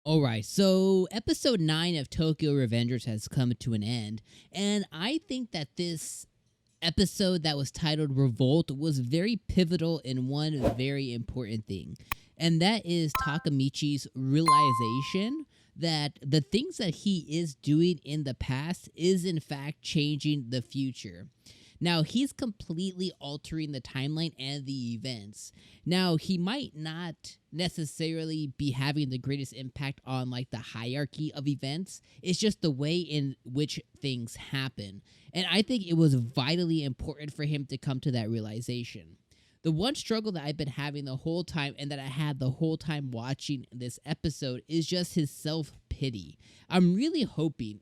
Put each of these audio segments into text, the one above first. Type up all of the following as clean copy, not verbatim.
All right, so episode 9 of Tokyo Revengers has come to an end, and I think that this episode that was titled Revolt was very pivotal in one very important thing, and that is Takemichi's realization that the things that he is doing in the past is in fact changing the future. Now, he's completely altering the timeline and the events. Now, he might not necessarily be having the greatest impact on like the hierarchy of events. It's just the way in which things happen. And I think it was vitally important for him to come to that realization. The one struggle that I've been having the whole time and that I had the whole time watching this episode is just his self pity. I'm really hoping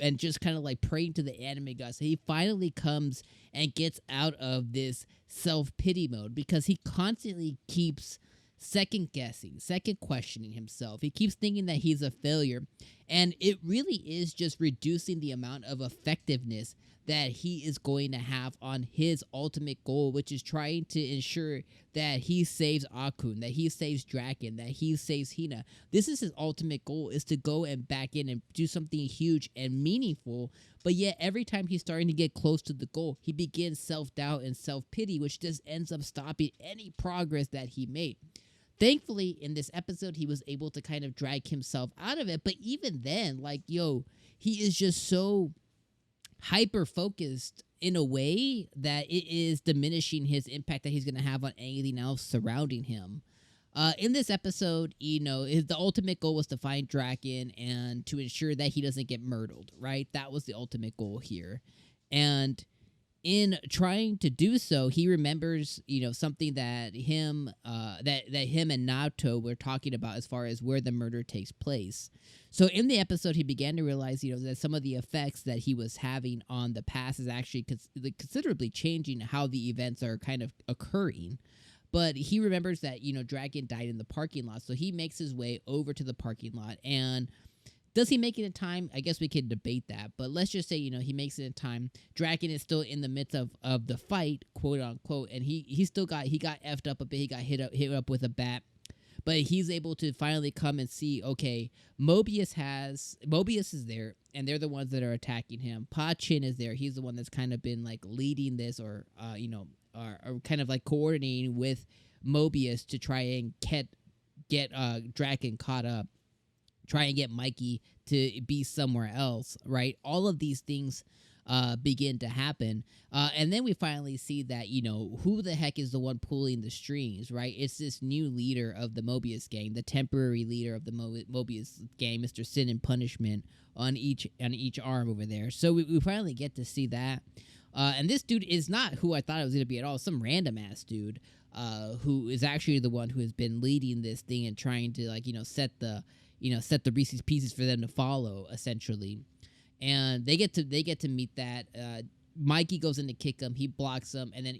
and just kind of like praying to the anime gods so he finally comes and gets out of this self-pity mode, because he constantly keeps second guessing, second questioning himself. He keeps thinking that he's a failure, and it really is just reducing the amount of effectiveness that he is going to have on his ultimate goal, which is trying to ensure that he saves Akun, that he saves DRAKEN, that he saves Hina. This is his ultimate goal, is to go and back in and do something huge and meaningful. But yet every time he's starting to get close to the goal, he begins self-doubt and self-pity, which just ends up stopping any progress that he made. Thankfully, in this episode, he was able to kind of drag himself out of it. But even then, like, he is just so hyper focused in a way that it is diminishing his impact that he's going to have on anything else surrounding him. In this episode, the ultimate goal was to find DRAKEN and to ensure that he doesn't get murdered, right? That was the ultimate goal here. And in trying to do so, he remembers, something that him and Naoto were talking about as far as where the murder takes place. So in the episode, he began to realize, that some of the effects that he was having on the past is actually considerably changing how the events are kind of occurring. But he remembers that, DRAKEN died in the parking lot, so he makes his way over to the parking lot. And does he make it in time? I guess we could debate that. But let's just say, he makes it in time. DRAKEN is still in the midst of the fight, quote unquote, and he got effed up a bit. He got hit up with a bat. But he's able to finally come and see, okay, Mobius is there, and they're the ones that are attacking him. Pa-Chin is there. He's the one that's kind of been like leading this, or or kind of like coordinating with Mobius to try and get DRAKEN caught up, try and get Mikey to be somewhere else, right? All of these things begin to happen. And then we finally see that, who the heck is the one pulling the strings, right? It's this new leader of the Mobius gang, the temporary leader of the Mobius gang, Mr. Sin and Punishment, on each arm over there. So we finally get to see that. And this dude is not who I thought it was going to be at all. Some random ass dude who is actually the one who has been leading this thing and trying to, like, set the Reese's Pieces for them to follow, essentially. And they get to meet that. Mikey goes in to kick him. He blocks him, and then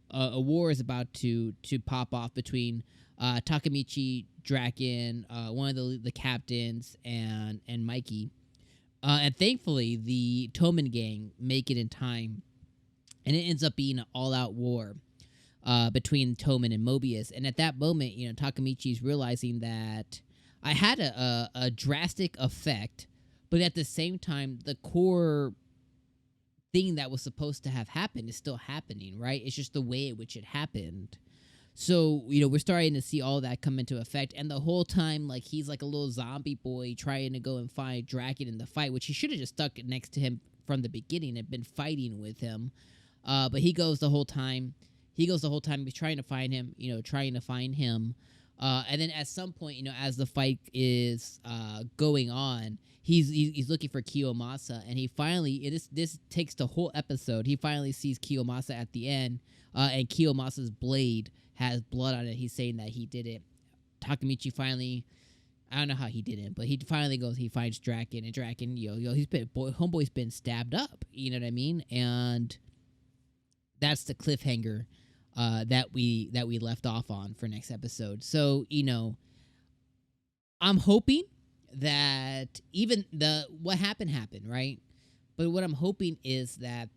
a war is about to pop off between Takemichi, DRAKEN, one of the captains, and Mikey. And thankfully, the Toman gang make it in time, and it ends up being an all-out war between Toman and Mobius. And at that moment, Takemichi's realizing that I had a drastic effect, but at the same time, the core thing that was supposed to have happened is still happening, right? It's just the way in which it happened. So, we're starting to see all that come into effect. And the whole time, like, he's like a little zombie boy trying to go and find DRAKEN in the fight, which he should have just stuck next to him from the beginning and been fighting with him. But he goes the whole time. He's trying to find him, and then at some point, as the fight is going on, he's looking for Kiyomasa, and he finally, this takes the whole episode. He finally sees Kiyomasa at the end, and Kiyomasa's blade has blood on it. He's saying that he did it. Takemichi finally, I don't know how he did it, but he finally goes. He finds DRAKEN, and DRAKEN, homeboy's been stabbed up. You know what I mean? And that's the cliffhanger that we left off on for next episode. So, I'm hoping that even what happened, right? But what I'm hoping is that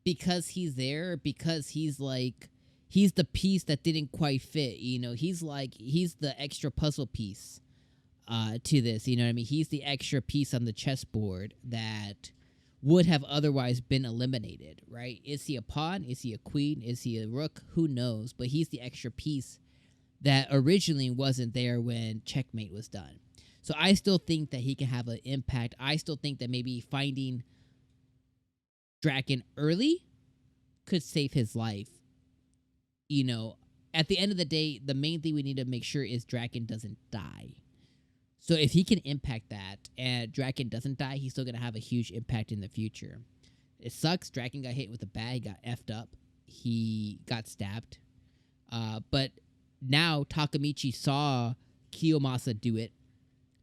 because he's there, because he's the piece that didn't quite fit, he's the extra puzzle piece to this. You know what I mean? He's the extra piece on the chessboard that would have otherwise been eliminated, right? Is he a pawn? Is he a queen? Is he a rook? Who knows? But he's the extra piece that originally wasn't there when checkmate was done. So I still think that he can have an impact. I still think that maybe finding DRAKEN early could save his life. You know, at the end of the day, the main thing we need to make sure is DRAKEN doesn't die. So if he can impact that and DRAKEN doesn't die, he's still going to have a huge impact in the future. It sucks. DRAKEN got hit with a bat. He got effed up. He got stabbed. But now Takemichi saw Kiyomasa do it.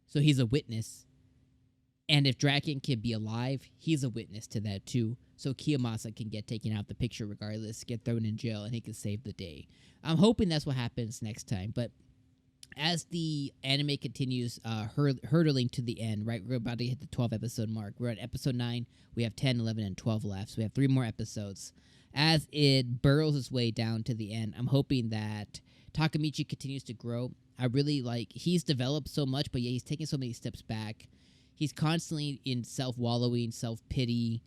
So he's a witness. And if DRAKEN can be alive, he's a witness to that too. So Kiyomasa can get taken out of the picture regardless, get thrown in jail, and he can save the day. I'm hoping that's what happens next time. But as the anime continues hurtling to the end, right, we're about to hit the 12 episode mark. We're at episode 9. We have 10, 11, and 12 left. So we have 3 more episodes. As it burrows its way down to the end, I'm hoping that Takemichi continues to grow. I really he's developed so much, but yeah, he's taking so many steps back. He's constantly in self-wallowing, self-pity.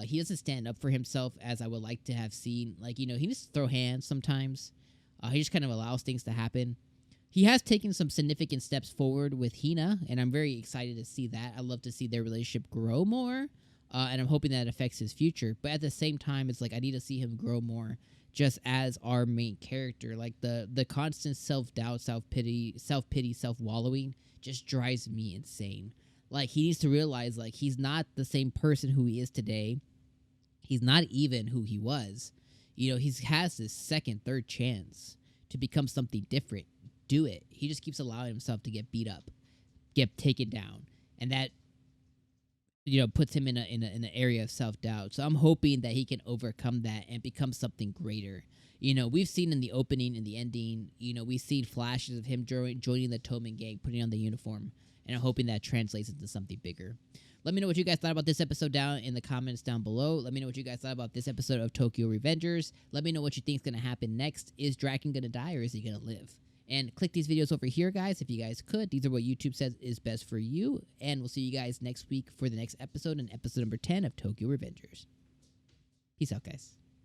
He doesn't stand up for himself as I would like to have seen. He needs to throw hands sometimes. He just kind of allows things to happen. He has taken some significant steps forward with Hina, and I'm very excited to see that. I love to see their relationship grow more, and I'm hoping that affects his future. But at the same time, it's I need to see him grow more just as our main character. The constant self-doubt, self-pity, self-wallowing just drives me insane. He needs to realize, he's not the same person who he is today. He's not even who he was. He has this second, third chance to become something different. Do it. He just keeps allowing himself to get beat up, get taken down. And that, puts him in an area of self-doubt. So I'm hoping that he can overcome that and become something greater. We've seen in the opening and the ending, we've seen flashes of him joining the Tomen gang, putting on the uniform. And I'm hoping that translates into something bigger. Let me know what you guys thought about this episode down in the comments down below. Let me know what you guys thought about this episode of Tokyo Revengers. Let me know what you think is going to happen next. Is DRAKEN going to die or is he going to live? And click these videos over here, guys, if you guys could. These are what YouTube says is best for you. And we'll see you guys next week for the next episode and episode number 10 of Tokyo Revengers. Peace out, guys.